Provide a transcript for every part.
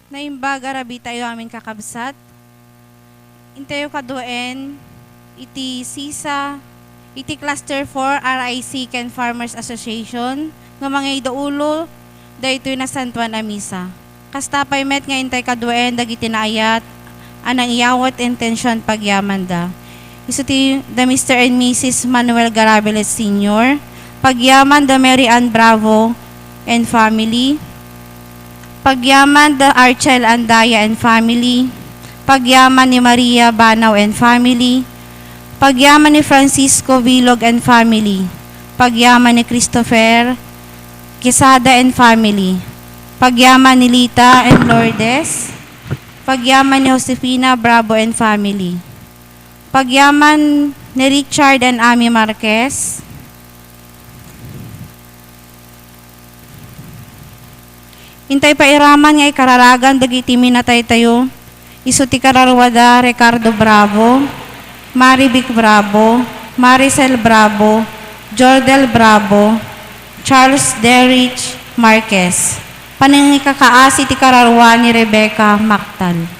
Naimbaga rabi tayo amin kakabsat. Intayo kaduen, iti sisa, iti Cluster 4 RIC Ken Farmers Association, nga mga idaulo, dahito na Santuan Amisa. Kastapay met nga intay kaduen, dagiti naayat, anang iyawat intensyon pagyaman da. Isuti the Mr. and Mrs. Manuel Garabeles Sr., pagyaman da Mary Ann Bravo and family, pagyaman da Archel Andaya and family, pagyaman ni Maria Banaw and family, pagyaman ni Francisco Vilog and family, pagyaman ni Christopher Quesada and family, pagyaman ni Lita and Lourdes, pagyaman ni Josefina Bravo and family, pagyaman ni Richard and Amy Marquez, intay pa iraman nga ikararagan dagiti minatay tayo, isuti kararwada Ricardo Bravo, Marivic Bravo, Maricel Bravo, Jordel Bravo, Charles Derrich Marquez. Panangikakaasi ti kararwa ni Rebecca Mactal.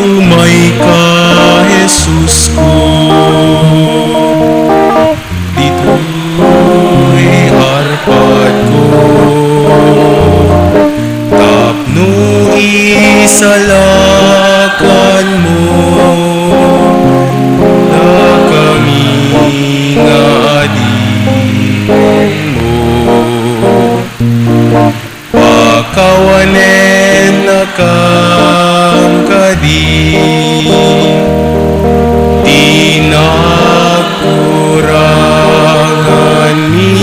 Umay ka, Jesus ko, dito'y harpat ko, tapno isalakan mo, na kami nga adiin mo. Pakawanen na kang tinakurangan mi,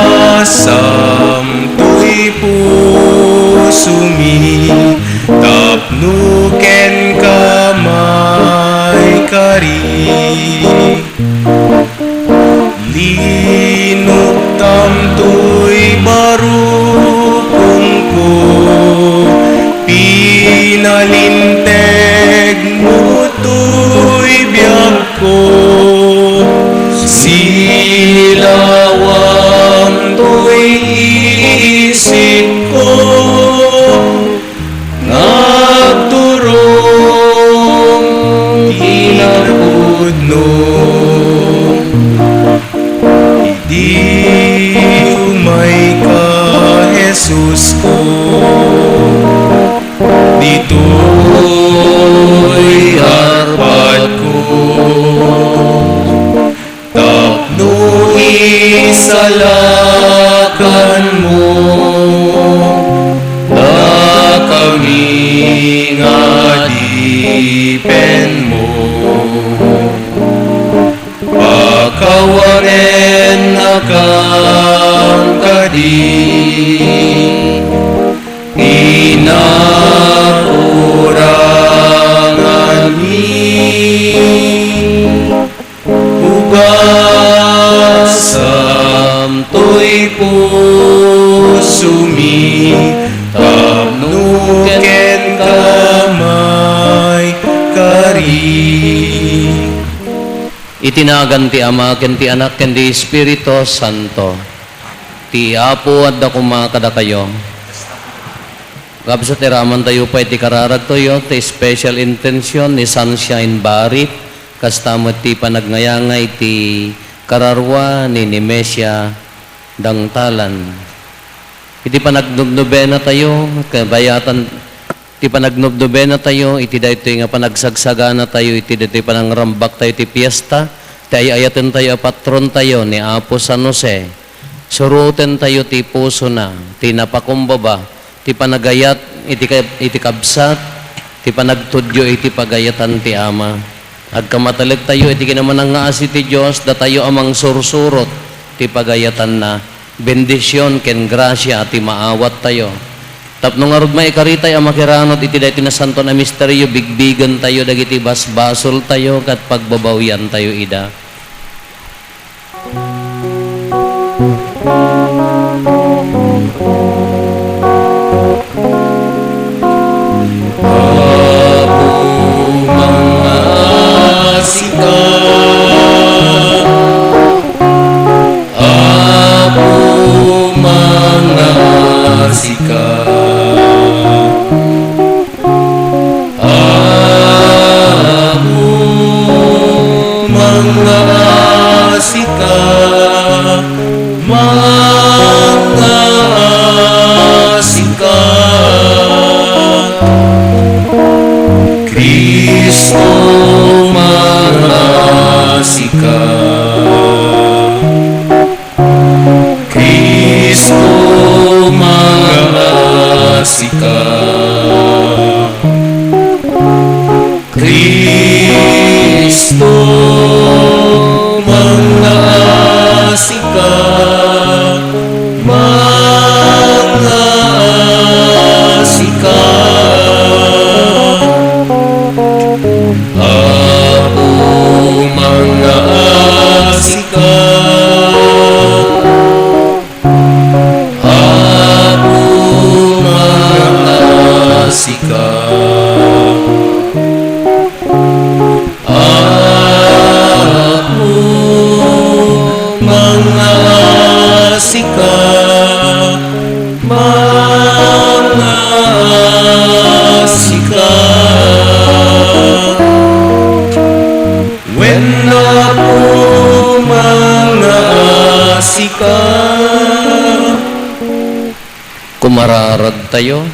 ugasam to'y puso mi, tapno ken kamay kari. Linuktam to'y barukong ko, pinalinteg mo to'y biyag ko, silawang to'y isip ko, nagturong tinapudno. Di umay ka, Jesus ko, dito'y harpat ko, tapno isalakan mo, na kami nga dipen mo. Pakawanen na kang inakurangan mi, ugasam to'y puso mi, tapno ken kamay kari. Itinagan ti Ama, ken ti Anak, ken ti Espiritu Santo. Ti Apo at dakuma kada kayo. Gabsat iraman tayo pa iti kararag tayo, ti special intention ni Sunshine Barit, kastamot ti panagnayangay ti kararwa ni Nemesia Dangtalan. Iti panagnubnubena tayo, kabayatan iti panagnubnubena tayo, iti dayto nga panagsagsagana tayo, iti dayto panangrambak tayo ti piyesta, ti ayaten tayo patron tayo ni Apo San Jose. Suruten tayo ti puso na, ti napakumbaba, ti panagayat, iti kabsat, ti panagtudyo, iti pagayatan ti Ama. Agkamatalag tayo, iti kinamanang nga asi ti Diyos, da tayo amang sursurot, ti pagayatan na, bendisyon ken grasya, ti maawat tayo. Tapno nga rugma ikaritay ang makiranot, iti dahi na santo na misteryo, bigbigan tayo, dagiti basbasol tayo, kat pagbabawyan tayo ida. Kristo mangasika, Kristo mangasika, Kristo mangasika, mangasika. Ako mangasika, ako mangasika, ako mangasika, mangasika. When ako mangasika. Kumararag tayo.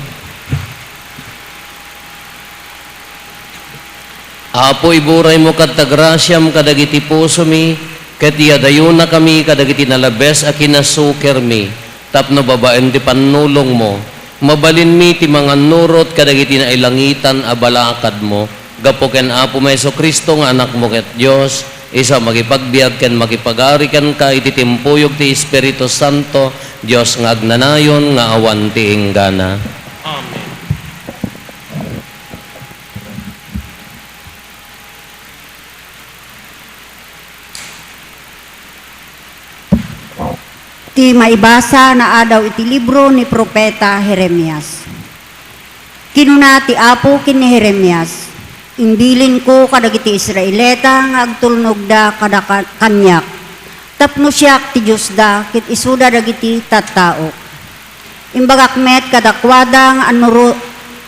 Apo iburay mo kat tagrasyam kadagiti puso mi, ket yadayon na kami kadagiti nalabes a kinasuker mi, tapno babaen ti panulong mo, mabalin mi ti mga nurot kadagiti nailangitan a balakad mo, gapo ken Apo Meso Kristo nga anak mo ket Dios, isa makipagbiag ken makipagari ken ka iti timpuyog ti Espiritu Santo, Dios nga agnanayon nga awan ti inggana. Ti maibasa na adaw iti libro ni Propeta Jeremias. Kinuna ti Apo ken ni Jeremias, imbilin ko kadagiti Israelita nga agtulnog da kada kanyak. Tapno siyak ti Diyos da ket isuda dagiti tattaok. Imbagakmet kadakwada nga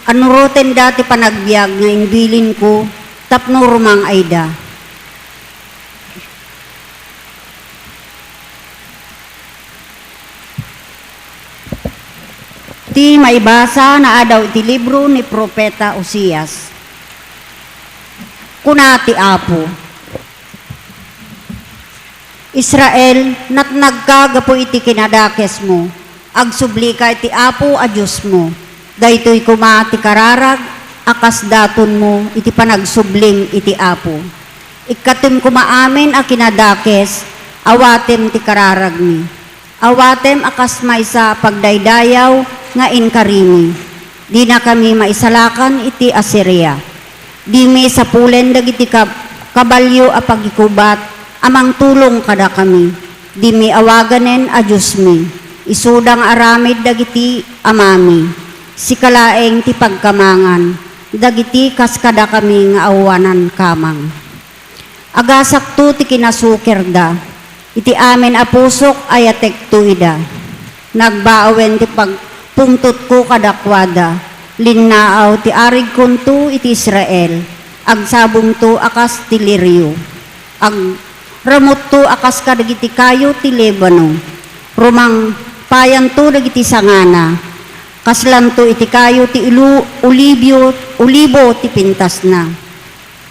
anuroten da ti panagbiag nga imbilin ko tapno rumang ayda. Ti maibasa na adaw iti libro ni Propeta Osias. Kuna ti Apo, Israel, natnagkagapo iti kinadakes mo, agsubli ka iti Apo a Diyos mo, daytoy kuma ti kararag, akas daton mo, iti panagsubling iti Apo. Ikatim kumaamin a kinadakes, awatem ti kararag mi. Awatem akas maysa pagdaydayaw, nga inkarimi. Di na kami maisalakan iti Assyria. Di mi sa pulen dagiti kabalyo a pagikubat, amang tulong kada kami. Di mi awaganen a Diyos mi. Isudang aramid dagiti amami. Sikalaeng ti pagkamangan. Dagiti kaskada kami nga awanan kamang. Agasakto ti kinasuker da. Iti amin a pusok ayatek tuida. Nagbaawen ti pungtot ko kadakwada, linnaaw ti arig kunto iti Israel, agsabong to akas ti Lirio, ag ramot to akas kadagiti kayo ti Lebano, rumang payan to dagiti sangana, kaslan to iti kayo ti ulibo ti pintas na,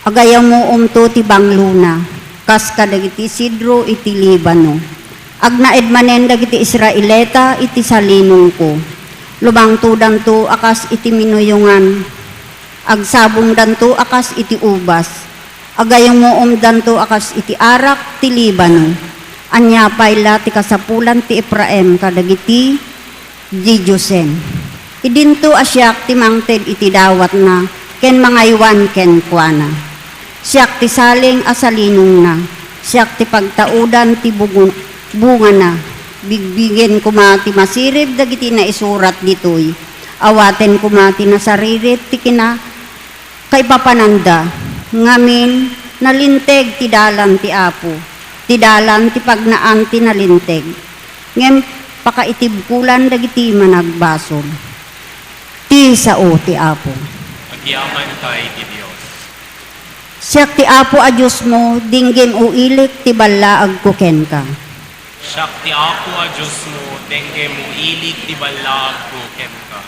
agayam mo to ti bangluna, kas kadagiti sidro iti Libano, agnaedmanen dagiti Israelita iti salinong ko. Lubang to danto akas iti minuyungan, agsabong danto akas iti ubas, agayong moom danto akas iti arak ti Libano, anya payla ti kasapulan ti Ephraim kadagiti Diyosen. Idinto asyak ti mangted iti dawat na, ken mangaywan ken kuana. Siyak ti saling asalinong na, siyak ti pagtaudan ti bunga na, Bigbigin kumati masirib dagiti na isurat ditoy. Awaten kumati na saririt ti kina kay papananda. Ngamin nalinteg ti dalan ti Apo. Ti dalan ti pagnaan ti nalinteg. Ngem pakaitibkulan dagiti managbasol. Ti sao ti Apo. Agyaman kay ti Dios. Siyak ti Apo a Diyos mo, dinggim uilik ti balla agkuken ka. Siak ti Apo a Diyos mo, dengue mo ilig ti balag ko ken ka.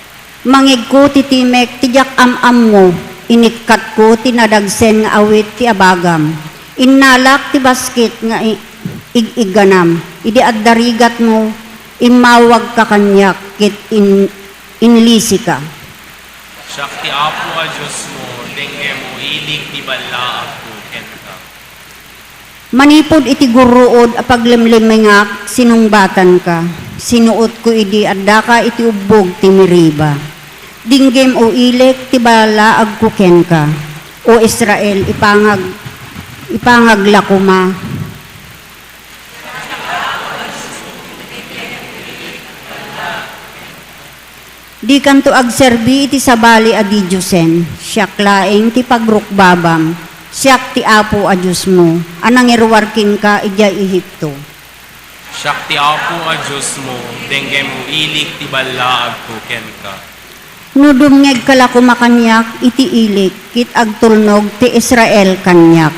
Mangig ko ti timek, tijak am mo, inikat ko ti nadagsen nga awit ti abagam. Innalak ti basket nga ig-iganam, idi addarigat mo, imawag ka kanyak, kit inlisi ka. Siak ti Apo a Diyos mo, dengue mo ilig ti balag ko ken ka. Manipod iti guruod a paglimlimengak, sinungbatan ka. Sinuot ko idi adda ka iti ubog ti miriba. Dinggem o ilik ti bala agkuken ka. O Israel, ipangaglakuma. Di kanto agserbi iti sabali a di Diyosen, siyak laeng ti pagrukbabam, siyak ti Apo a Diyos mo, anang irwarking ka ijay Ehipto. Siak ti Apo a Diyos mo, dengue mo ilig ti balag ko ken ka. Nudumngeg kala kumakanyak iti ilik, kit agtulnog ti Israel kanyak.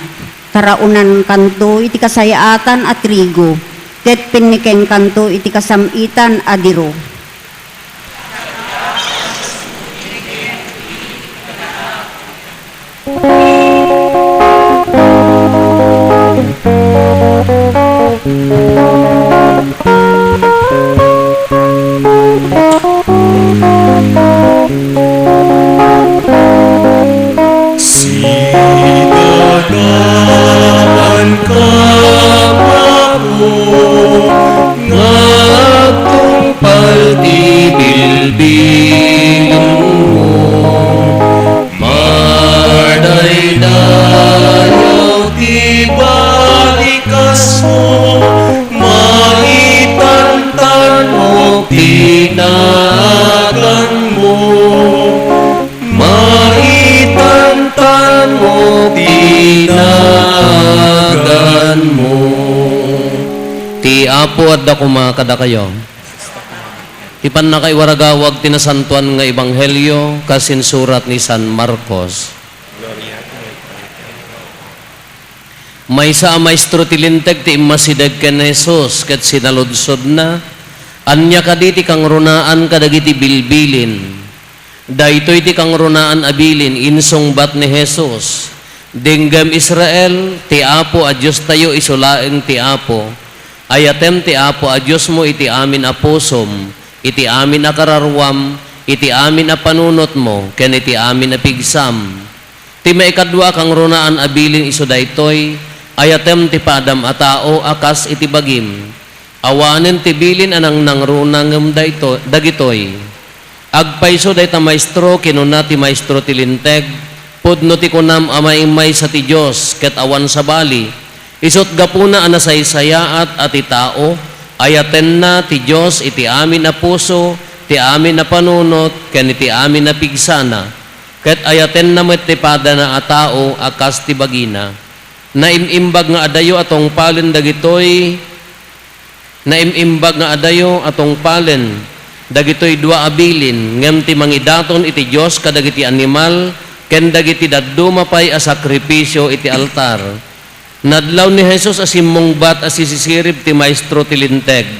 Taraunan kanto iti kasayaatan at trigo, ket pinikeng kanto iti kasamitan adiro. Sidagaman ka ako, Ngatungpal ti bilbilin mo, Mardaydayaw ti balikas mo, Maitantan mo tinagan mo, Maitantan mo tinagan mo. Ti Apo at dakuma kada kayo. Ipan na kay waragawag tinasantuan nga ebanghelyo kasin surat ni San Marcos. Maysa a maestro tilinteg ti immasideg ken Jesus ket sinaludsod na anya kaditi kang runaan kadagiti bilbilin. Daytoy ti kang runaan abilin insungbat ni Jesus. Dinggam Israel ti Apo a Dios tayo isulaeng ti Apo. Ayatem ti Apo a Dios mo iti amin a pusom, iti amin a kararwam, iti amin a panunot mo, ken iti amin a pigsam. Ti maikadwa kang runaan abilin iso daytoy, ayatem ti padam a tao akas iti bagim. Awanen ti bilin anang nangrunangem dayto dagitoy. Agpayso dayta maestro kinuna ti maestro ti linteg, pudno ti kunam a maimay sa ti Dios ket awan sa bali. Isot gapuna anasaysayaat at itao, ayaten na ti Diyos iti amin na puso, ti amin na panunot, ken iti amin na pigsana. Ket ayaten na met ti pada na atao, akas ti bagina. Naimimbag nga adayo atong palen dagitoy, naimimbag nga adayo atong palen, dagitoy dua abilin, ngem ti mangidaton iti Diyos kadagiti animal, ken dagiti dadduma pay a sakripisyo iti altar. Nadlaw ni Jesus asimong bat asisisirib ti maestro tilinteg.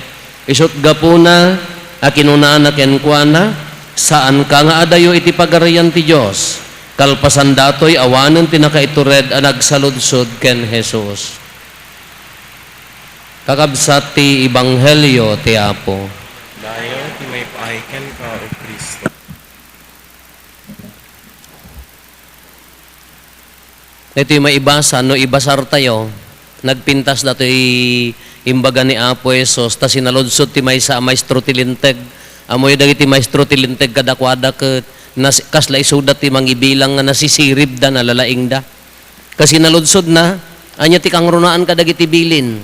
Isot gapuna a kinunaan na kenkwana, saan ka nga adayo iti pagarayan ti Diyos. Kalpasan datoy awanen ti nakaitured a nagsaludsod ken Jesus. Kakabsat ti ebanghelyo ti Apo. dayo ti may paahiken ka o Kristo. Ito yung maibasa, no ibasar tayo, nagpintas na ito imbaga ni Apo Jesus, ta sinalodsod ti maysa maestro tilinteg, amoy dagi ti maestro tilinteg kadakwada ket kasla isudat ti mangibilang nga nasisirib da nalalaing da. Kasi nalodsod na, anya ti kang runaan kadagiti bilin.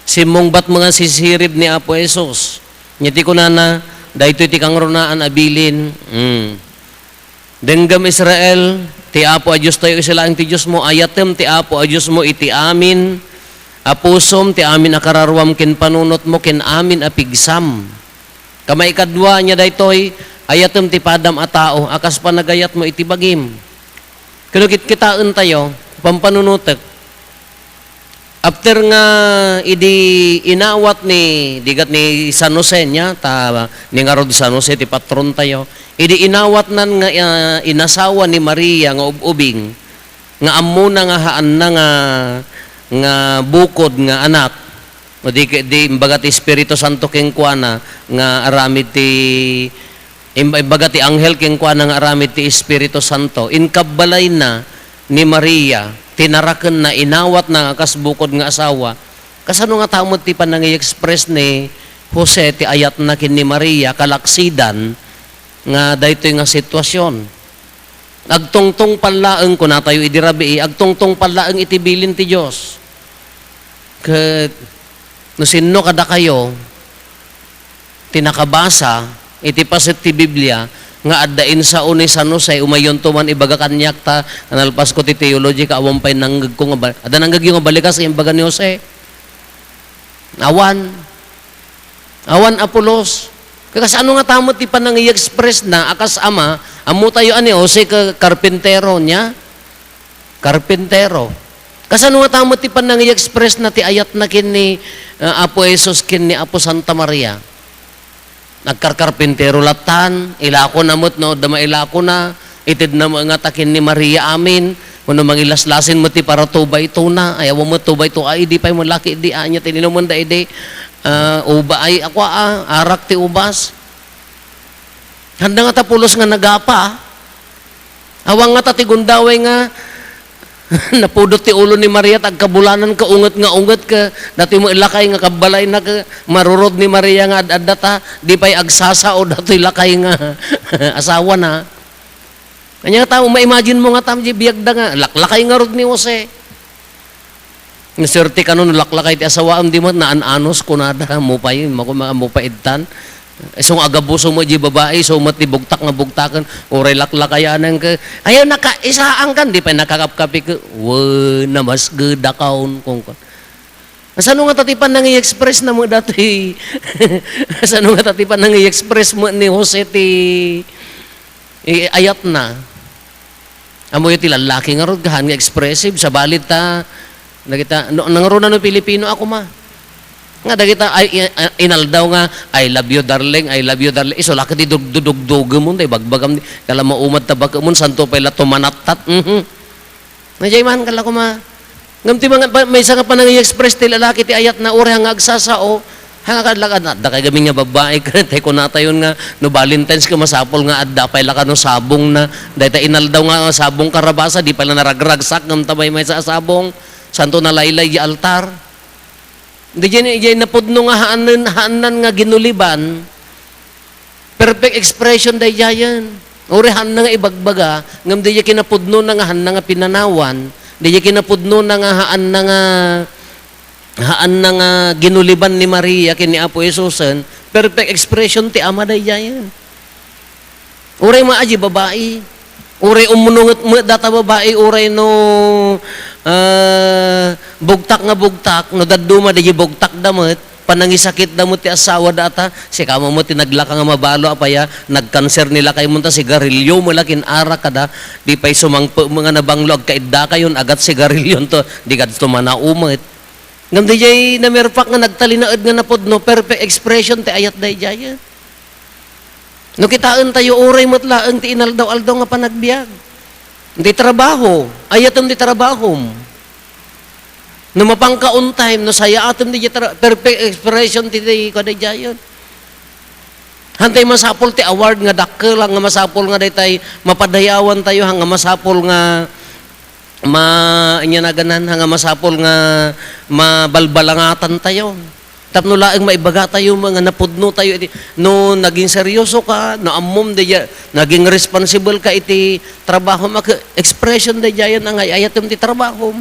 Simong bat mga sisirib ni Apo Jesus. Nyati ko na, dahito iti kang runaan abilin. Denggam Israel, ti Apo a Diyos tayo isilaang ti Diyos mo, ayatem ti Apo a Diyos mo iti amin, apusom ti amin akararwam kin panunot mo, kin amin apigsam. Kamay kadwa niya daytoy, ayatem ti padam a tao, akas panagayat mo iti bagim. Kinukit kitaan tayo, pampanunutek. After nga idi inawat ni digat ni San Jose niya ni nga rod San Jose ti patron tayo. Idi inawat nan nga inasawa ni Maria nga ubing nga ammo na nga haan na nga bukod nga anak. O di imbaga ti Espiritu Santo ken kuana nga aramid ti imbaga ti anghel ken kuana nga aramid ti Espiritu Santo. Inkabalay na ni Maria tinaraken na inawat na kas bukod nga asawa. Kasano nga tamot ti panangi-express ni Jose ti ayat na kin ni Maria kalaksidan nga daytoy nga sitwasyon. Agtungtong palaeng ko na tayo idirabi, agtungtong palaeng itibilin ti Dios. Ket no sinno kada kayo tinakabasa iti paset ti Biblia nga addain sa unay San Jose umayon to man ibaga kanyak ta analpas ko ti theology ka awam pay nanggag ko nga ada nanggag yung balikas imbaga ni Jose awan Apolos kasi ano nga tamot ti panang i-express na akas ama amo tayo ani Jose ka karpentero niya karpentero kasi ano nga tamot ti panang i-express na ti ayat na kin ni Apo Jesus kin ni Apo Santa Maria nagkarkarpintero latan, ilako na mo't no, dama ilako na, itid na mga takin ni Maria amin, kuno mangilaslasin mo ti para tubay ito na, ayaw mo tubay ito, ay di pa yung malaki, di anya, tininuman da di, uba ay, ako arak ti ubas. Handa nga tapulos nga nagapa, awang nga tatigundaway nga, napudot ti ulo ni Maria tagkabulanan ka unget ka dati mo ilakay nga kabalay na ka marurod ni Maria nga adata di pay agsasao dati ilakay nga asawa na kanya nga tao ma-imagine mo nga tamji biyagda nga laklakay nga rod ni Jose nga serte kanon laklakay ti asawa di mo naan-anos kunada mo pay mo paidtan isong agabuso mo di babae so mati bugtak nga bugtakan oray laklakayanan ka ayaw nakaisaan kan di pa nakakapkapi ka namas gedakaon kung asano nga tatipan nang i-express na mo dati asano nga tatipan nang i-express mo ni Jose ti ayat na amo yung ti lalaki nga rod kahan nga expressive sa balit ta nakita nangaroon na no Pilipino ako ma nga dagita ay inaldaw nga I love you darling iso laki di dugdug mo day bagbagam kala maumad tabak mo santo pala tumanatat najay man kala ko ma ngamti mga may isa nga panang i-express ti lalaki ti ayat na ore nga agsasao hanga kadlakad da kay gaming nga babae kay ko natayon nga no Valentine's ka masapol nga adda pay laka no sabong na dayta inaldaw nga sabong karabasa di pala naragragsak ngam tabay may sa sabong santo na laylay di altar. Di dyan napudno nga haanan nga ginuliban, perfect expression day dyan. Uri haan na nga ibagbaga, ngam di dyan kinapudno na nga haan na nga pinanawan, di dyan kinapudno na nga haan na nga ginuliban ni Maria kini Apo Jesusen, perfect expression ti ama day dyan. Uri maaji babae, uri umunungot mo data babae, uri no bugtak no daduma di bugtak damot panangisakit damot ti asawa data si kamo mo tinaglaka nga mabalo apaya nagkanser nila kay munta sigarilyo malakin ara kada di pay sumangpo mga nabanglo ag kaidda kayon agat sigarilyo to di gadto manaumet ngam di jay namerpak nga nagtalinaed nga napod no perfect expression ti ayat day jay no kitaan tayo uray matlaeng ti inaldaw-aldaw nga panagbiag di trabaho, ayatom di trabaho. No mapangka on time, no saya atom di perfect expression ti kada jayon. Hantay masapol ti award nga dakkel nga masapol nga daytay mapadayawan tayo hanga masapol nga inya na ganan hanga masapol nga mabalbalangatan tayo. Tapno laeng maibaga tayo mga napudno tayo iti no naging seryoso ka no ammom de naging responsible ka iti trabaho maka expression de jayan ang ayatom ti trabaho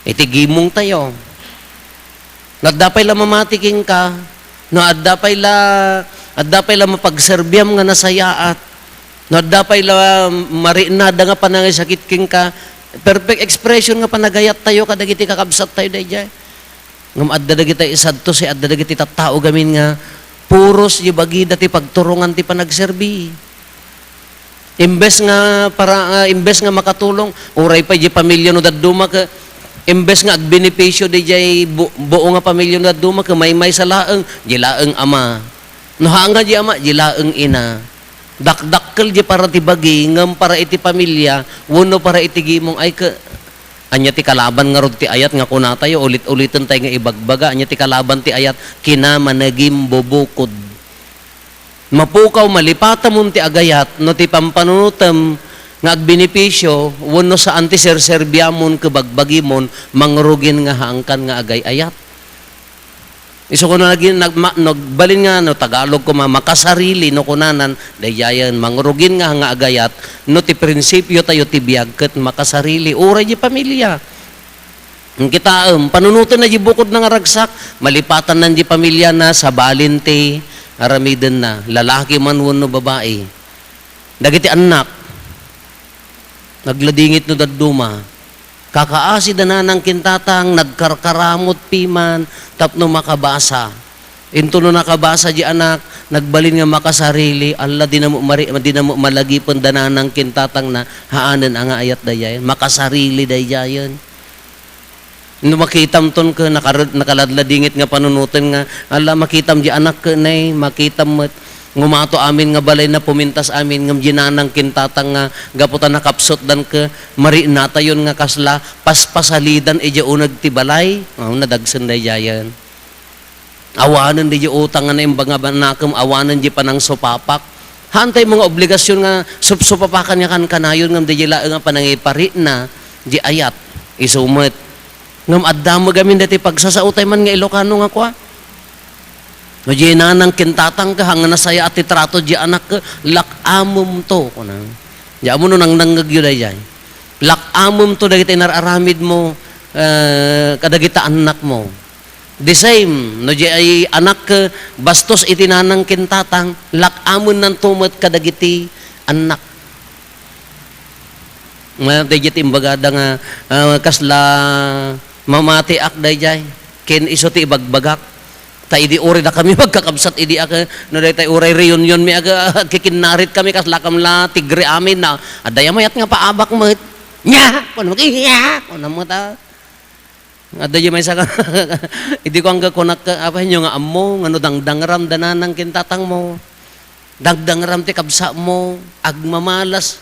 iti gimong tayo Nagdapay la mamatiking ka, no addapay la mapagserbyam nga nasayaat, no addapay la marinada nga panangay sakit king ka, perfect expression nga panagayat tayo kadagiti kakabsat tayo dayjay. Ngam adda dagiti isadto si adda dagiti tattao gamin nga puros yung bagi dati pagturungan ti panagserbi. Imbes nga makatulong, uray pa di pamilya no daduma ka, imbes nga agbenepisyo di jay buo nga pamilya no daduma ka may sa laeng, di laeng ama. No hanga di ama, di laeng ina. Dakdakkel di para ti bagi, ngam para iti pamilya, wano para iti gimong ay ka, anya ti kalaban nga rod ti ayat nga kunatayo, ulit-ulitan tayo nga ibagbaga, anya ti kalaban ti ayat, kinamanagim bubukod. Mapukaw malipatamon ti agayat, no ti pampanunutem nga agbenepisyo, wano sa antiserserbiamon kabagbagimon, mangrugin nga haangkan nga agay ayat. Iso ko na nagbalin nga, no, Tagalog ko makasarili, no kunanan, dayayan, mangrugin nga agayat, no ti prinsipyo tayo ti biyag, kat makasarili, uray di pamilya. Ang kita, panunutan na di bukod ng ragsak, malipatan na di pamilya na sa balinte, aramiden na, lalaki man wano babae. Dagiti anak, nagladingit no daduma, kakaasi na ng kintatang, nagkarkaramot piman, tapno makabasa. Into no nakabasa di anak, nagbalin nga makasarili, Allah di na mo malagi pon dananang kintatang na haanan ang ayat dayayan, makasarili dayayan. No makitam ton ka, nakaladladingit nga panunutan nga, Allah makitam di anak ka nay, makitam ngumato amin nga balay na pumintas amin ngam ginanang kintatang nga gaputan nakapsot dan ka mari natayon nga kasla paspasalidan ija unag ti balay nadagsen dayayan awanan di utang nga na imbaga banakam awanan di panang sopapak hantay mga obligasyon nga supsupapakan nga kan kanayon ngam di laeng nga panangipari na di ayat isumet ngam addam gamin dati pagsasautay man nga Ilocano nga kwa. No di nanang kintatang ka hanga nasaya at itrato di anak ka lakamum to kunang. Di amo no nang nanggagyo dayan. Lakamum to dagiti nararamid mo kadagita anak mo. The same no di ay anak ka bastos iti nanang kintatang lakamon nan tumet kadagiti anak. Dagiti imbagada nga kasla mamati ak dayjay ken iso ti ibagbagak ta idi uri na kami magkakabsat idi aga no day tay uray reunion mi aga kikinarit kami kas lakam la tigre amin na adaya mayat nga paabak mo nya kuno nya kuno mo ta adaya may sa idi ko ang kunak apa nyo nga ammo ngano dangdangram dananang kintatang mo dagdangram ti kabsa mo agmamalas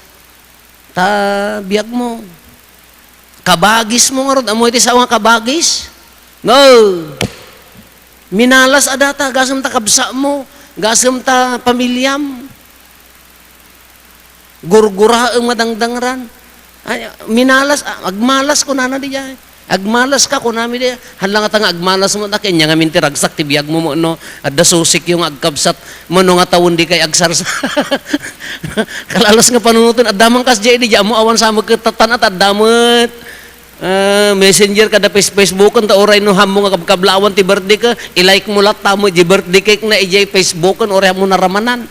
ta biag mo kabagis mo nga rod amo iti sawa kabagis no minalas adata, gasam ta kabsa mo, gasam ta pamilyam. Gurguraang madangdangran. Minalas, agmalas ko na diya. Agmalas ka ko namin diya. Halang nga agmalas mo na kanya nga minti ragsak tibiyag mo no. At dasusik yung agkabsat mo no nga tawon di kay agsarsa. Kalalas nga panunutin, at damang kas diya, diya mo awan sa magkatatan at damot. Messenger kada Facebookan ta oray no hamo nga kablawan ti birthday ka i-like mo lat tamo di birthday cake na ijay Facebookan oray mo naramanan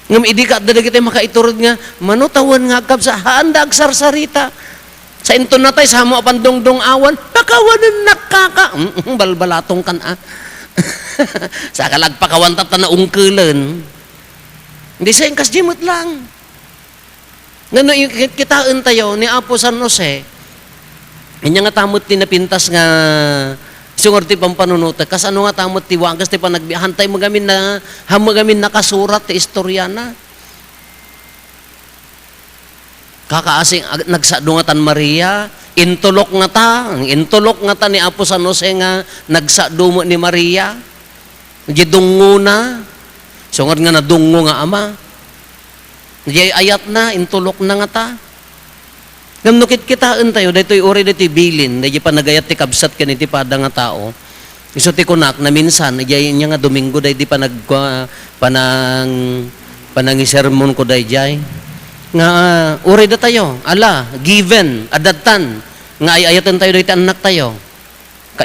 ngam idi ka adda dagiti makaiturod nga manutawan nga kabsa handa agsarsarita sa inton natay sa hamo pandongdong awan pakawanen nakaka balbalatong kan sa kalagpakawan ta na ungkelen hindi sa ingkas jimot lang ngano kitaan tayo ni Apo San Jose. Inya nga tamot ti napintas nga sungor ti pampanunuta kas ano nga tamot ti wagas ti panaghantay magamin na hamagamin nakasurat ti istoryana kakaasing nagsadungatan Maria intulok nga ta ang intulok nga ta ni Apo San Jose nga nagsadumo ni Maria gidungo na sungor nga nadungo nga ama di ayat na intulok na nga ta. Gamnukit kitaan tayo, dito'y uri dito'y bilin, dahil panagayat ti kabsat ka ti pada nga tao. Iso ti kunak na minsan, dahil niya nga Domingo, dahil di panangisermon ko dahil nga uri da tayo, ala, given, adatan, nga ayayatan tayo dahil anak tayo.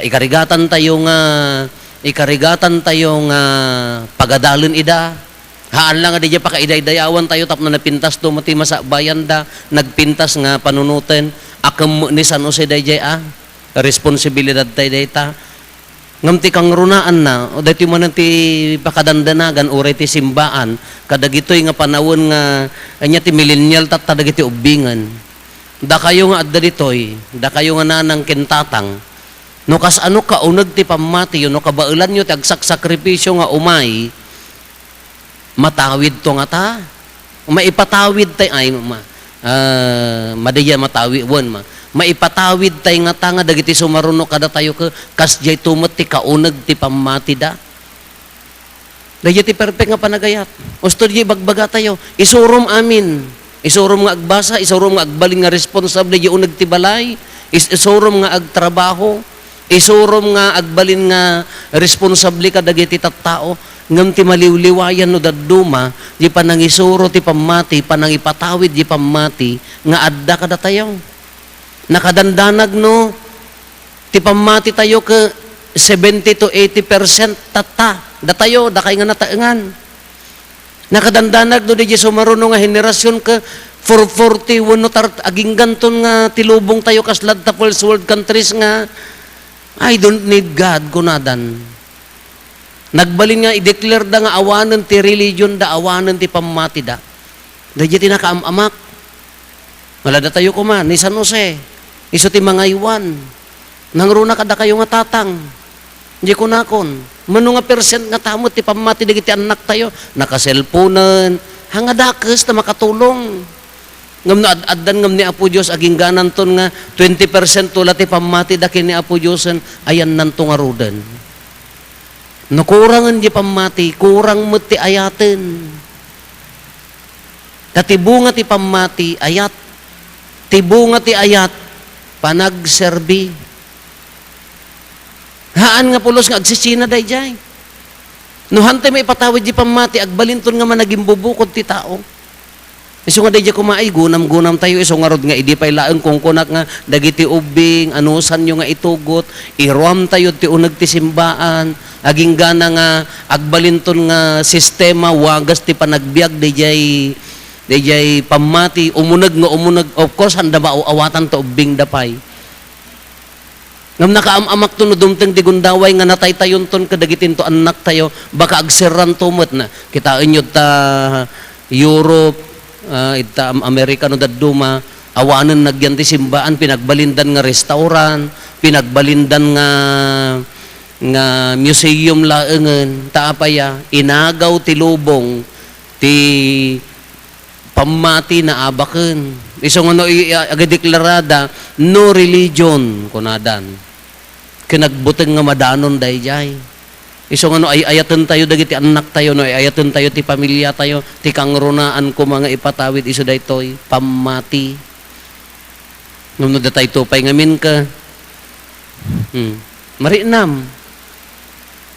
ikarigatan tayo nga pagadalon ida. Haan lang nga di pa kaiday-dayawan tayo tapno napintas to mati masa bayan da, nagpintas nga panunutin. Akam ni San Jose dayjay responsibilidad tayo dayta. Ngam ti kang runaan na, o dati mo ti pakadandanagan, uray ti simbaan, kadagitoy nga panawon nga, anya ti millennial tat kadagiti ubingan. Da kayo nga adda ditoy, da kayo nga nanang kintatang, no kas ano ka, unag ti pamati yun, no kabailan nyo, ti agsakripisyo nga umay, matawid to nga ta. Maipatawid tayo, ay, madaya matawid, maipatawid tayo nga ta nga dagiti sumaruno kada tayo kasjay tumot ti kaunag ti pamati da. Dagiti ti perfect nga panagayat. Usto di bagbaga tayo, isurom amin. Isurom nga agbasa, isurom nga agbaling nga responsable di unag ti balay, isurom nga agtrabaho, isurom nga agbalin nga responsable ka dagiti tattao. Ngam ti maliwliwayan no daduma, di panangisuro ti pamati, panangipatawid di pamati, nga adda kada tayo. Nakadandanag no, ti pamati tayo ka 70 to 80% tata. Da tayo, da kay nga nataengan. Nakadandanag no, di sumaruno nga henerasyon ka 440, wano aging ganton nga tilubong tayo kaslad ta first world countries nga, I don't need God, kunadan. Nagbalin nga, i-declare da nga awanan ti religion da, awanan ti pamati da. Da ti nakaamamak. Malada tayo kuman, ni San Jose. Iso ti mga iwan. Nangruna kada kayo nga tatang. Hindi ko nakon. Mano nga percent nga tamot ti pamati dagiti anak tayo. Nakaselponan. Hangadakes na makatulong. Ngam na addan ngam ni Apo Diyos aging ganan ton nga 20% tula ti pamati dakin ni Apo Diyos ayan nanto nga rudan. No kurangan di pamati, kurang mo ti ayaten. Katibunga ti pamati, ayat. Tibunga ti ayat, panagserbi. Haan nga pulos nga agsisina dayjay. No hantay may patawid di pamati, agbalinton nga managing bubukod ti tao. Iso nga dayjay kumaay, gunam-gunam tayo, iso nga rod nga idi pay laeng kung kunak nga dagiti ubing, anusan nyo nga itugot, iruam tayo ti unag ti simbaan, aging gana nga agbalinton nga sistema, wagas ti panagbiag dayjay pamati, umunag, of course, handa ba awatan to ubing dapay. Ngam nakaamamak to no dumteng ti gundaway nga natay tayon ton kadagitin to anak tayo, baka agserran tumot na. Kitain nyo ta Europe, ita Amerika no daduma, awanan nagyan ti simbaan, pinagbalindan nga restaurant, pinagbalindan nga museum laengen, taapaya, inagaw ti lubong, ti pamati na abaken. Iso nga no agadeklarada, no religion, kunadan. Kinagbuteng nga madanon dayjay. Iso nga no ayatan tayo dagiti anak tayo, no ayatan tayo ti pamilya tayo, ti kangrunaan ko mga ipatawid iso daytoy pamati. Ngumno datay tupay ngamin ka. Marinam.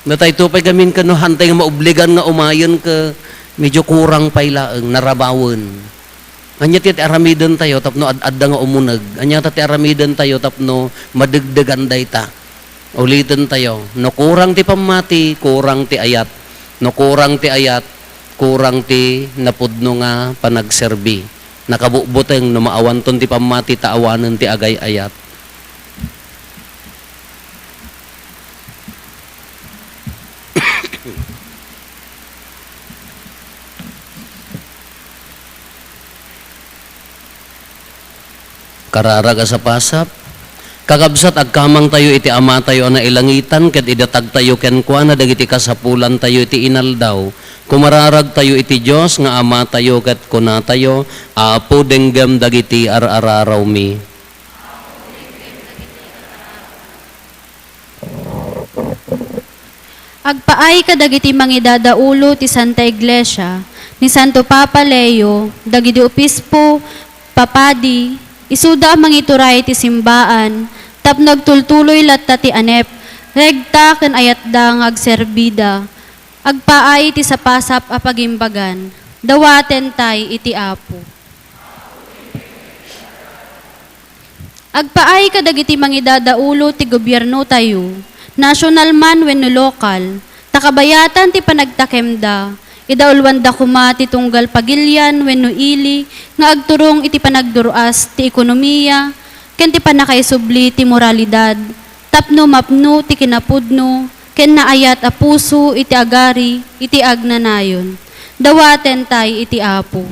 Datay tupay gamin ka no hantay nga maobligan nga umayon ka, medyo kurang paylaeng narabawon. Anya ti aramidan tayo tapno adda nga umunag. Anya ti aramidan tayo tapno madegdegan dayta. Ulitin tayo, no kurang ti pamati, kurang ti ayat. No kurang ti ayat, kurang ti napudno nga panagserbi. Nakabubuteng no maawanton ti pamati, taawanan ti agay ayat. Kararaga sa pasap, kakabsat agkamang tayo iti ama tayo na ilangitan, ket idatag tayo ken kuana dagiti kasapulan tayo iti inaldaw. Kumararag tayo iti Dios nga ama tayo ket kuna tayo, apo denggem dagiti arararaw mi. Agpaay ka dagiti mangidadaulo ti Santa Iglesia, ni Santo Papa Leo, dagiti opispo, papadi, isuda ang mangituray ti simbaan, tapnog tultuloy latta ti anep, regta ken ayatda nga agserbida, agpaay ti sapasap a pagimbagan, dawaten tay iti Apo. Agpaay kadagiti mangidadaulo ti gobyerno tayo, national man wenno lokal, takabayatan ti panagtakemda, idaulwanda kuma ti tunggal pagilyan wenno ili, nga agturong iti panagduruas ti ekonomiya, ken ti panakaisubli ti moralidad, tapno mapno ti kinapudno, ken naayat a puso iti agari, iti agnanayon. Dawaten tay iti Apo.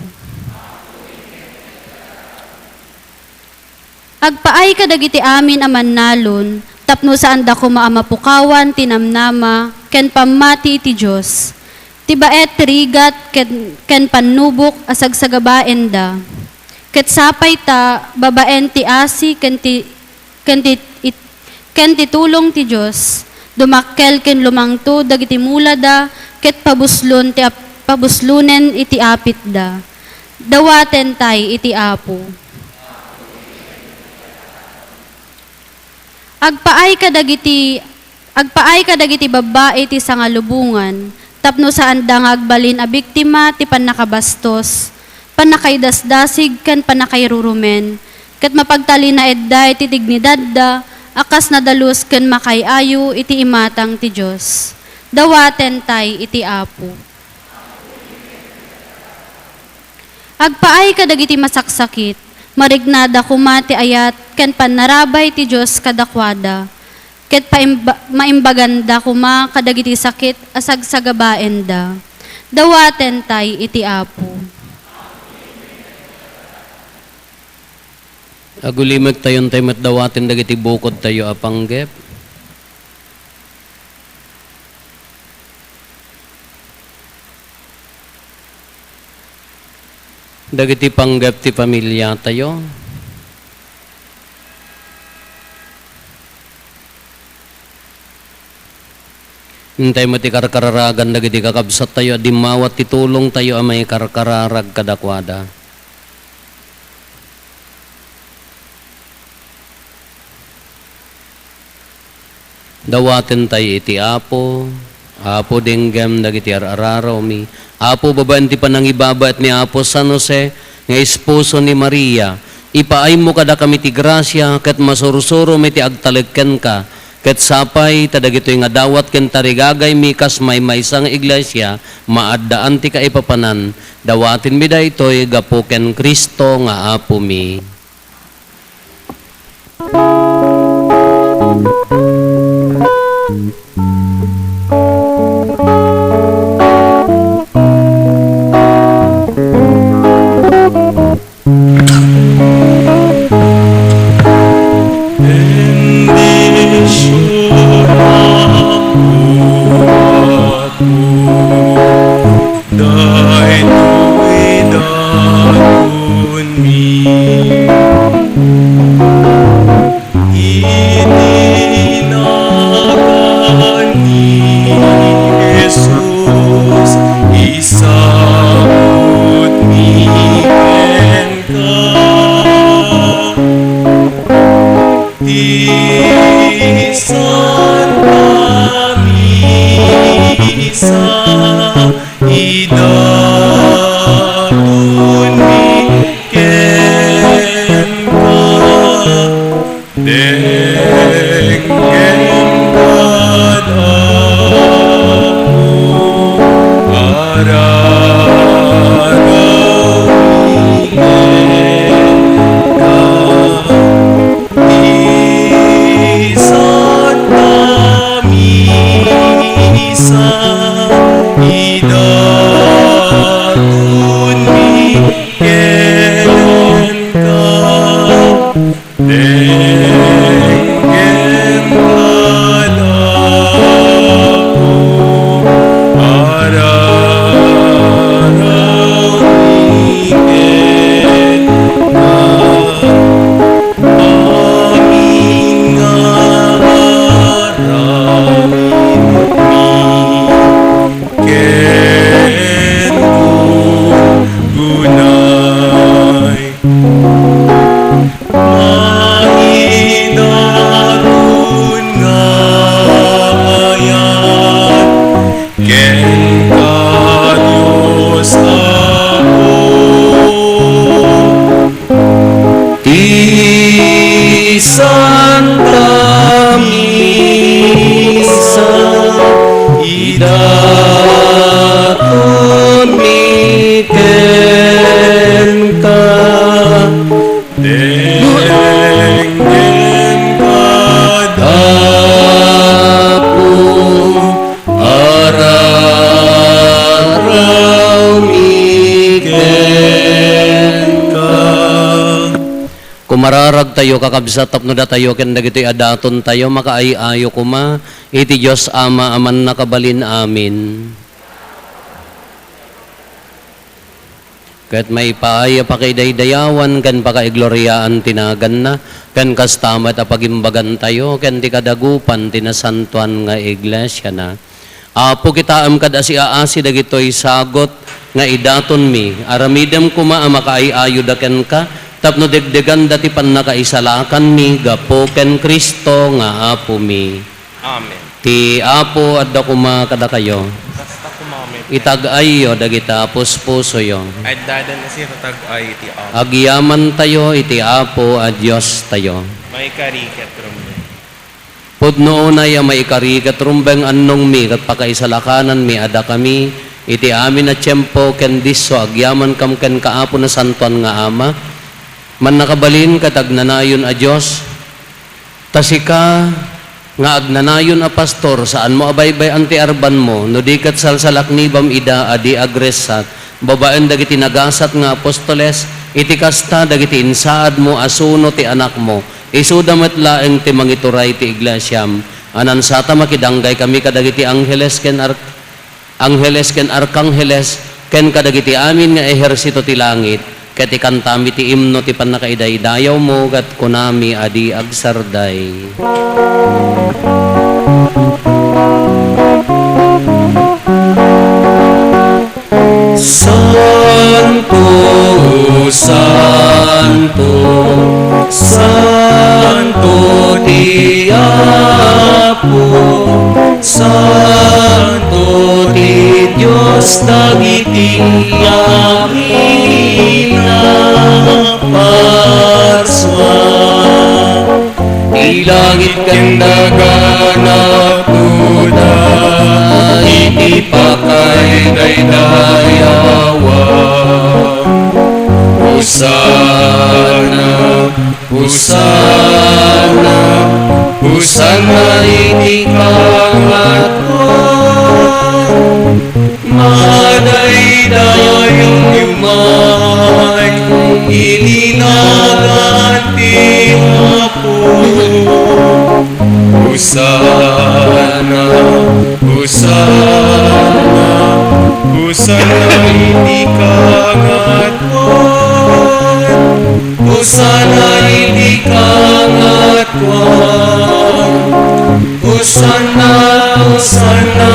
Agpaay kadagiti amin a mannalon, tapno saan da ko maamapukawan tinamnama, ken pamati iti Diyos. Tibaet trigat ken panubok asagsagabaen da. Ket sapay ta babaen ti asi ken titulong ti Diyos. Dumakkel ken lumangto dagiti mulada ket pabuslunen iti apit da. Dawaten tay iti Apo. Agpaay kadagiti babae ti sangalubungan, tapno saan da nga agbalin a biktima ti panakabastos, panakaidasdasig ken panakairurumen, ket mapagtali na edda iti dignidad da, akas nadalus ken makayayo iti imatang ti Diyos. Dawaten tay iti Apo. Agpaay kadagiti masaksakit, marignada kumati ayat, ken panarabay ti Diyos kadakwada, ket maimbaganda kuma kadagiti sakit asagsagabaen da. Dawaten tay iti Apo. Agulimag tayon tayo matdawatin dagiti bukod tayo apanggep. Dagiti panggep ti pamilya tayo. Hintay mo ti karkararagan dagiti kakabsat tayo, dimawat ti tulong tayo amay karkararag kadakwada. Dawaten tayo iti Apo, Apo denggem dagiti araraw mi. Apo babaen ti panangibabat ni Apo San Jose, nga esposo ni Maria. Ipaay mo kada kami ti grasya, ket masurusuro mi ti agtalagken ka, ket sapay tadagitoy nga dawat ken tarigagay mi kas maysa nga iglesia, maaddaan ti kaipapanan. Dawatin mi daytoy gapo ken Kristo nga Apo mi. Idatun mi ken Kumararag tayo kakabsat tapno da tayo ken dagiti adaton tayo makaayo kuma iti Dios Ama aman nakabalin amin. Ket may paaya pakidaydayawan ken pakaigloriaan tinagan na ken kastamat apagimbagan tayo ken ti kadagupan tinasantuan nga iglesia na. Apo kita kad asiaasi dagitoy sagot nga idaton mi aramidem kuma makaayo da ken ka tapno degdegan dati pan nakaisalakan mi gapo ken Kristo nga apo mi. Amen. Ti apo adda kuma kada kayo. Basta kumamit. Itag-ayo dagita puspuso yo. Ay dadan na siya tatag-ay iti apo. Agyaman tayo iti apo a Dios tayo. May karikat rumbe. Pudno na ya may karigat rumbeng annong mi kat pakaisalakanan mi ada kami iti amin na tiyempo ken disso agyaman kam ken kaapo na santuan nga ama. Man nakabalin katagnanayon a Dios tasika nga agnanayon a pastor saan mo abaybay anti arban mo no di kat salsalak nibam ida adi agresat babaen dagiti nagasat nga apostoles iti kasta dagiti insaad mo asuno ti anak mo isuda met laeng ti mangituray ti iglesyam anan sata makidanggay kami kadagiti angheles ken arkangheles ken kadagiti amin nga ehersito ti langit ket ikantami ti imno ti pannakaidaydayaw mo kat kunami adi agsarday. Santo, Santo, Santo ti Apo, Santo ti Dios dagiti amina parswa. Di langit kandagan apuda, iti pakay daydayawa. Hosana, Hosana, Hosana iti kangatuan. Madaydayon yumay, ilinagati Apo. Hosana, Hosana, Hosana iti kangatuan. Hosana iti kangatuan. Hosana, Hosana,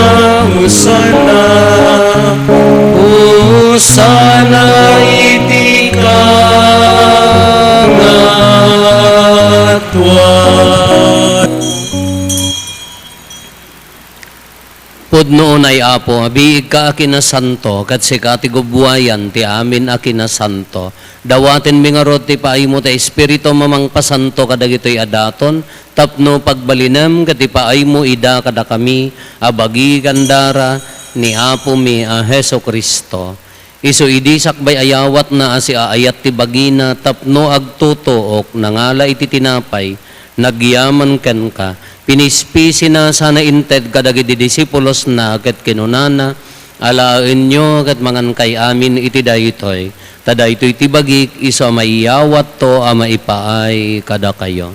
Hosana, Hosana iti kangatuan. Pudno ay Apo, abiig ka akina santo, kat si katigubwayan ti amin akina santo. Dawatin mi nga rod ti paay mo ta espiritu mamang pasanto kadagitoy adaton, tapno pagbalinem kat ti paay mo ida kada kami, abagi gandara ni Apo mi a Heso Kristo. Isu idi sakbay ayawat na asi aayat ti bagina, tapno agtutuok nangala iti tinapay, nagyaman ken ka. Pinispisi na sana inted kadagiti disipulos na ket kinunana alaen nyo ket mangan kay amin iti daytoy tadaytoy ti bagik iso maiyawat to a maipaay kada kayo.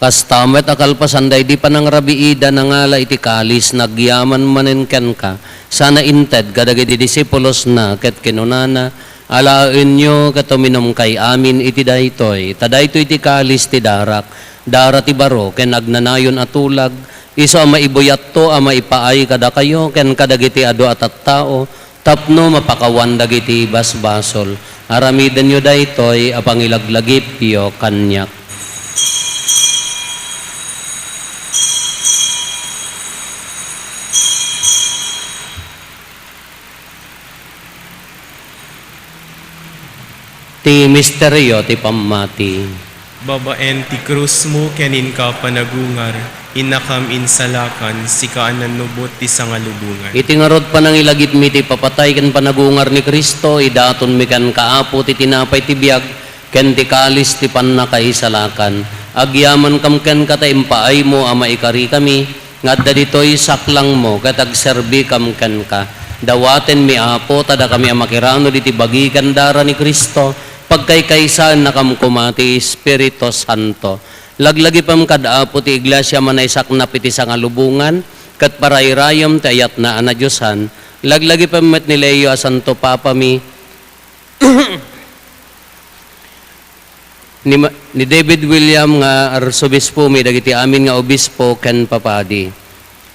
Kastamet akalpasanday di panangrabiida nangala iti kalis nagyaman manen ken ka sana inted kadagiti disipulos na ket kinunana alaen nyo ket uminom kay amin iti daytoy tadaytoy ti kalis ti darak dara ti baro ken agnanayon atulag iso a maibuyat to a maipaay kada kayo ken kadagiti adu at tao tapno mapakawan dagiti basbasol aramiden nyo daytoy a pangilaglagip yo kanyak. Ti misteryo ti pamati. Babaen ti krus mo kenin ka panagungar, inakam insalakan, sikaan nanubot ti sangalubungan. Iti ngarod panangilagip mi ti papatay ken panagungar ni Kristo, idaton mi kan kaapo ti tinapay ti biag, ken ti kalis ti pannakaisalakan. Agyaman kamken kata impaay mo ama ikari kami, nga ditoy saklang mo, katagserbi kamken ka. Dawaten mi apo, tada kami amakirano diti bagikan dara ni Kristo, pagkaykaysan na kamkumati Espiritu Santo. Laglagi pam kadaapo ti iglesia manaysak na piti sa ngalubungan, kat parayrayam tayat na ana Diyosan. Laglagi pam met ni Leo a Santo Papa mi, ni David William nga arsobispo mi dagiti amin nga obispo ken papadi.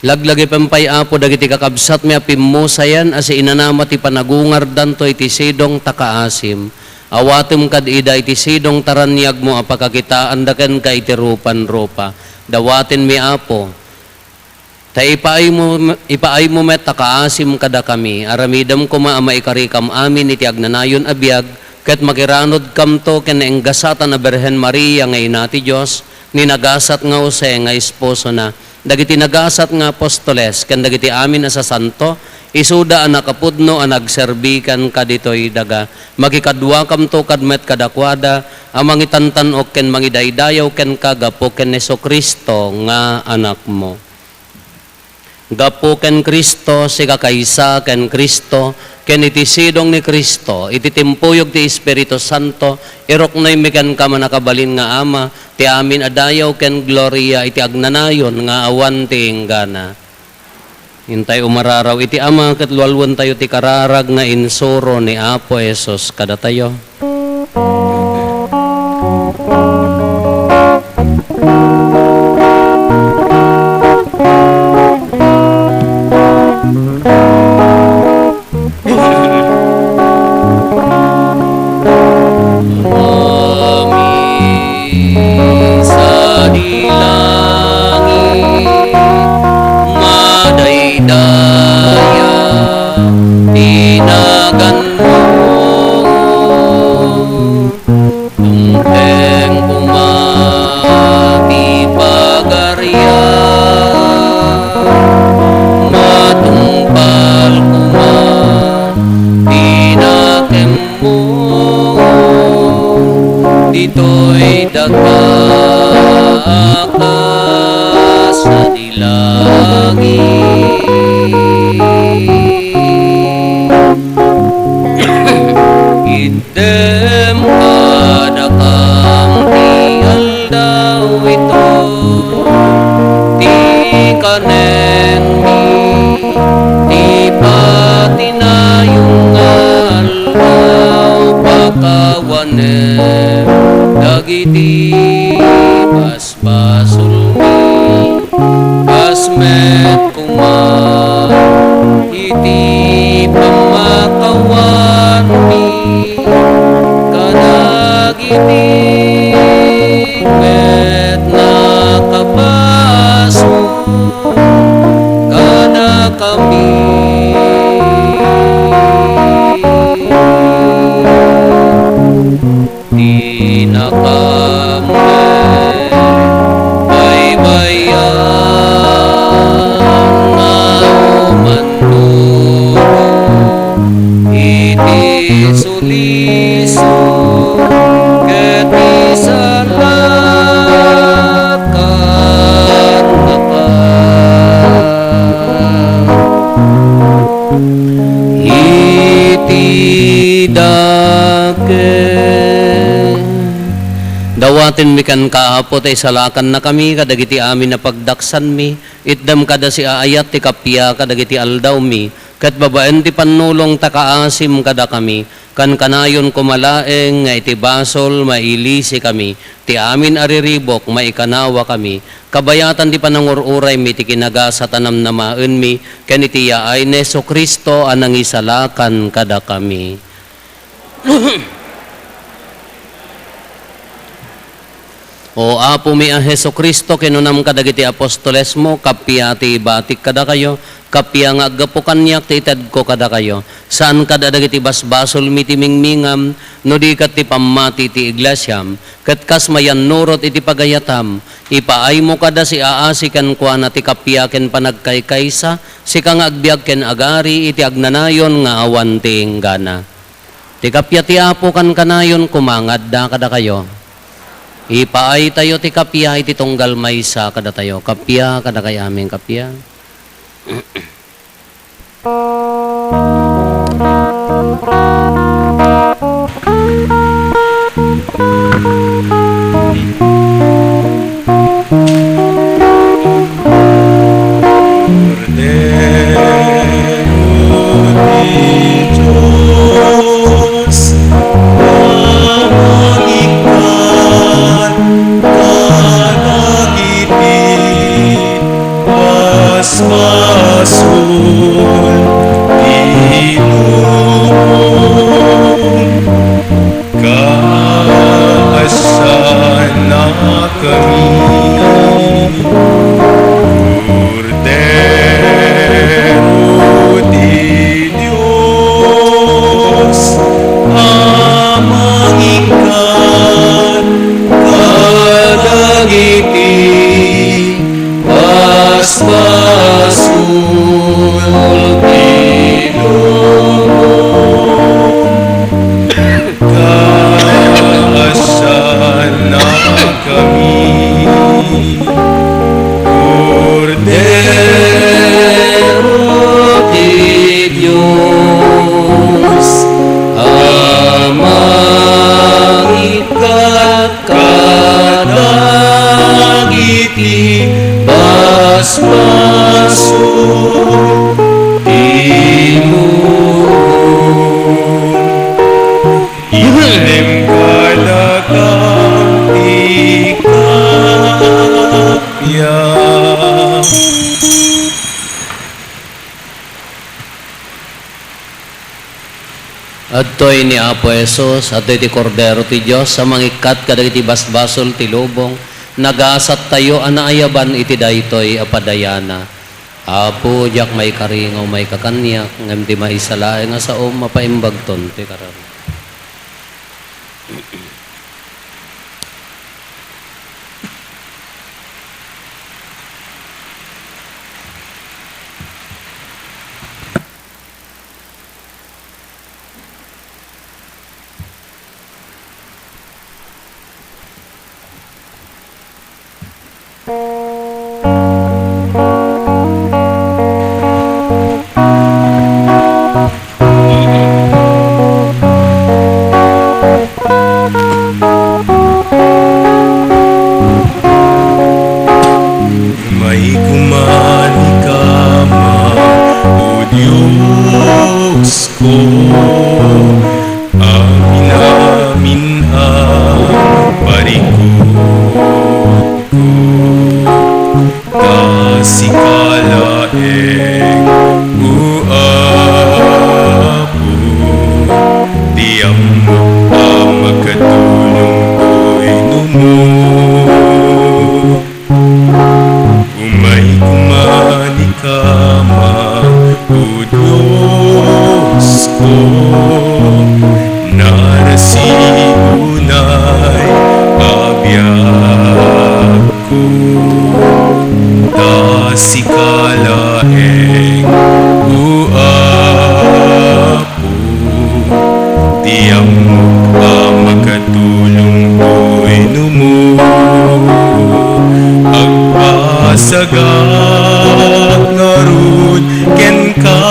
Laglagi pampay apo dagiti kakabsat mi apimmusayan as inanama ti panagungar danto iti sidong takaasim. Awatem kad ida iti sidong taranyag mo apakakitaan daken ka iti rupan-rupa. Dawaten mi apo. Ta ipaay mo met takaasim kada kami. Aramidam ko maama ikarikam amin iti agnanayon abiyag. Ket makiranod kamto ken enggasatan na Berhen Maria nga ina ti Dios, ni nagasat nga Jose nga esposo na, dagiti nagasat nga apostoles ken dagiti amin sa santo, isuda ang nakapudno ang nagserbikan kaditoy daga. Makikadwa kamto kadmet kadakwada, ang mangitantanok ken mangidaydayaw ken kagapo ken Jesucristo nga anak mo. Gapo ken Kristo, si kakaysa ken Kristo, ken iti sidong ni Kristo, iti timpuyog ti Espiritu Santo, irok na imikan ka manakabalin nga ama, ti amin adayaw ken gloria, iti agnanayon nga awan ti inggana. Hintay umararaw, iti ama katlualwan tayo ti kararag nga insuro ni Apo Jesus kada tayo. Dito'y dagkakas sa dilangit. Idem kadakang tial daw ito, ti kanen mi, ti patinayong aldaw pakawanem. Dagiti basbasul mi, kasmet kuma, iti pamakawan mi, kanagiti met nakabaso, kada kami. Tinakamay baybayan nga umanduro, iti suliso ket isalakan iti dake. Dawatin mi kan kaapo tay salakan na kami kadagiti amin na pagdaksan mi, itdam kada si aayat ti kapya kadagiti aldaw mi, ket babaen ti panulong takaasim kada kami, kan kanayon kumalaeng nga iti basol mailisi kami, ti amin ariribok maikanawa kami, kabayatan ti panangururay mi ti kinagasa tanam na maen mi, ken iti yaay ni Jesucristo anang isalakan kada kami. O apo mi a Jesucristo kinunam kadagiti apostoles mo, kapya ti batik kada kayo, kapya nga agapukan niyak ti ited ko kada kayo. Saan kada dagiti basbasol mi ti mingmingam, no di kat ti pamati ti iglesyam, kat kas mayan nurot iti pagayatam, ipaay mo kada si aasi kan kuana ti kapya ken panagkaykaysa, si kang agbiag ken agari iti agnanayon nga awan ti inggana. Ti kapya ti apo kan kanayon kumangad da kada kayo. Ipaay tayo ti kapya iti tunggal maysa kada tayo. Kapya kada kay amin kapya. Adtoy ni Apo Jesus, adtoy ti Kordero ti Diyos, sa mangikat kadagiti basbasol ti lubong, nagaasat tayo anaayaban iti daytoy apadayana. Apo, jak may karingaw, may kakanyak, ngam di maisalae nga sa mapaimbagton ti karan. May kumani ka man, o Diyos ko, amin amin ang parikot ko. Kasikalaeng uapo, diyam mo ang magkatulong ko'y numo. Umay kumani ka man, o Diyos ko, narasigunay abiyag ko. Kasikalaeng uapo, diyam mo ang magkatulong ko'y numo. Agpasagak ngarud ken ka,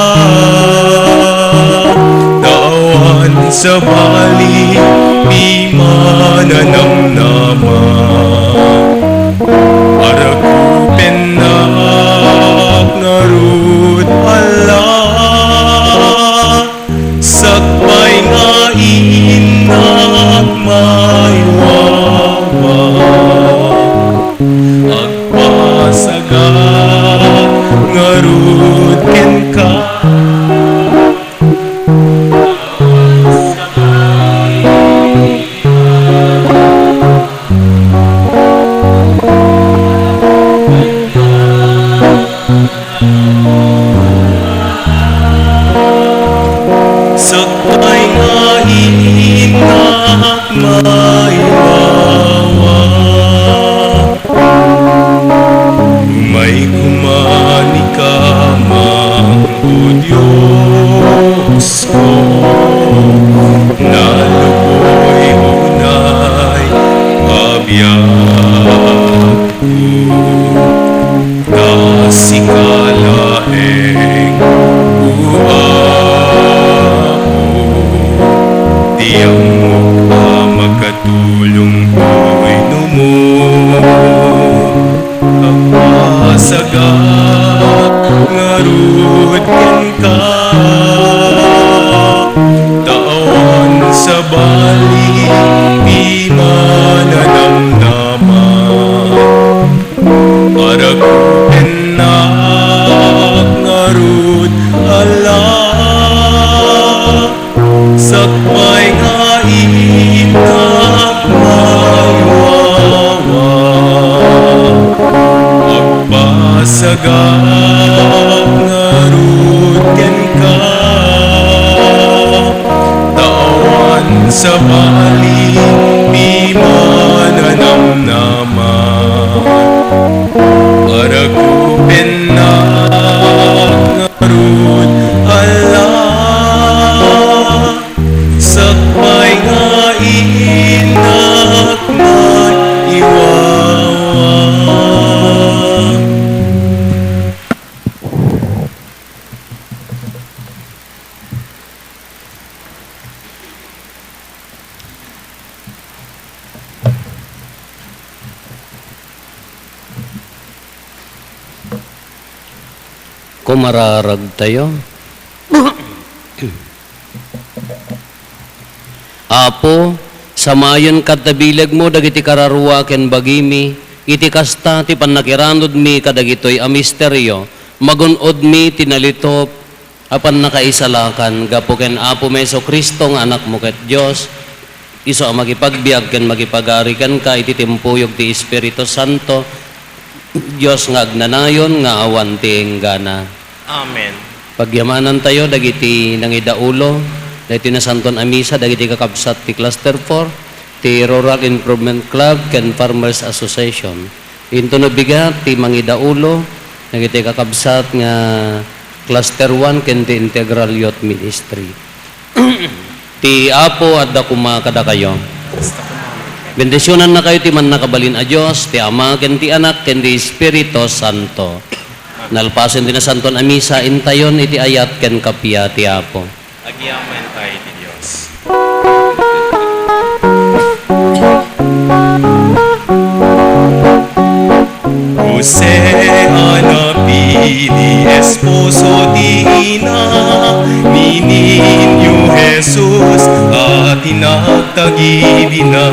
daawan sa bali di mananamnaman. Aragupen na ngarud Allah, sakpay nga inak may wawa. Agpasagat ngarud ken ka, sakpay nga inak may wawa. May kumani ka Kasikalaeng uapo tiyang mukha magkatulong ko'y numo kapasagap ngarud ken ka taon sa bali di mananamnaman para kupenak ngarud Allah sakmay nga inak maywawa agpasagap ngarud ken ka tawan sa bali di mananamnaman para kupenak ngarud Allah sakmay nga inak maiwawa. Kumararag tayo. Apo, samayon katabilag mo dagiti kararwa ken bagimi, iti kasta ti pannakiranod mi kadagitoy a misteryo, magunod mi tinalitop, apan nakaisalakan, gapo ken Apo Meso Kristo nga anak mo ket Diyos, iso ang makipagbiag ken makipagarikan ka, iti timpuyog ti Espiritu Santo, Diyos nga agnanayon nga awan ti enggana. Amen. Pagyamanan tayo dagiti nangidaulo, dagiti na Santon Amisa, dagiti kakabsat ti Cluster 4, ti Rural Improvement Club ken Farmers Association. Into nabigat ti mangidaulo, dagiti kakabsat nga Cluster 1 ken ti Integral Youth Ministry. Ti Apo at dakuma kada kayo. Bendisyonan na kayo ti man nakabalin a Diyos, ti Ama ken ti Anak ken ti Espiritu Santo. Nalpasin din na Santon Amisa, intayon iti ayat ken kapya ti Apo. Agyaman tayo ti Diyos. Jose anapili esposo di ina ni Niño Jesus at inagtagibina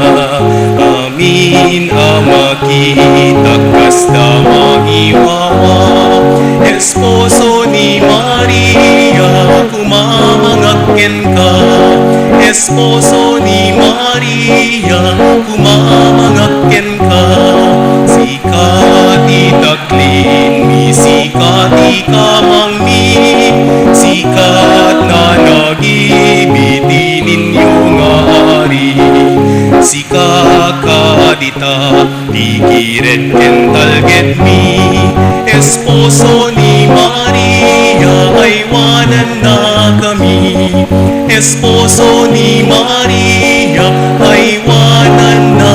amin ama kita kasta magiwawa esposo ni Maria kumamangakken ka esposo ni Maria kumamangakken ka sikat itaklin mi sikat ikamang mi sikat na nagibiti ninyo nga ari sikakadita tikiret ken talget mi esposo ni Maria ay wanan na kami esposo ni Maria ay wanan na